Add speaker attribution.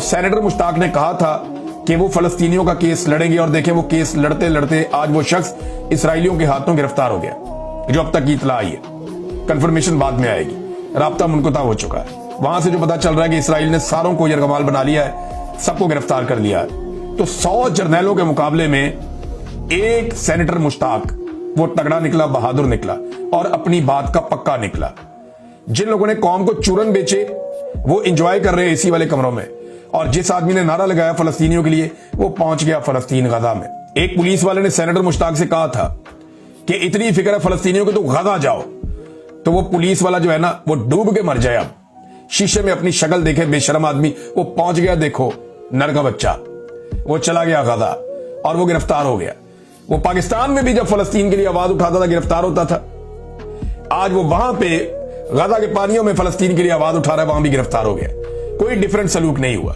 Speaker 1: Senator Mushtaq ने कहा था कि वो फलस्तीनियों का केस लड़ेंगे और देखें वो केस लड़ते लड़ते आज वो शख्स इसराइलियों के हाथों गिरफ्तार हो गया, जो अब तक की इतला आई है। कंफर्मेशन बाद में आएगी, राब्ता मुनक़ता हो चुका है। वहां से जो पता चल रहा है कि इसराइल ने सारों को यरगमाल बना लिया है, सबको गिरफ्तार कर लिया है। तो 100 जर्नैलों के मुकाबले में एक सेनेटर मुश्ताक वो तगड़ा निकला, बहादुर निकला और अपनी बात का पक्का निकला। जिन लोगों ने कौम को चूरन बेचे वो एंजॉय कर रहे हैं एसी वाले कमरों में, और जिस आदमी ने नारा लगाया फलस्तीनियों के लिए वो पहुंच गया फलस्तीन गजा में। एक पुलिस वाले ने सेनेटर मुश्ताक से कहा था कि इतनी फिक्र है फलस्तीनियों की तो गजा जाओ, तो वो पुलिस वाला जो है ना वो डूब के मर जाए। अब शीशे में अपनी शक्ल देखे बेशरम आदमी, वो पहुंच गया, देखो नर का बच्चा, वो चला गया गजा और वो गिरफ्तार हो गया। वो पाकिस्तान में भी जब फलस्तीन के लिए आवाज उठाता था गिरफ्तार होता था, आज वो वहां पे गजा के पानियों में फलस्तीन के लिए आवाज उठा रहा है, वहां भी गिरफ्तार हो गया। कोई डिफरेंट सलूक नहीं हुआ।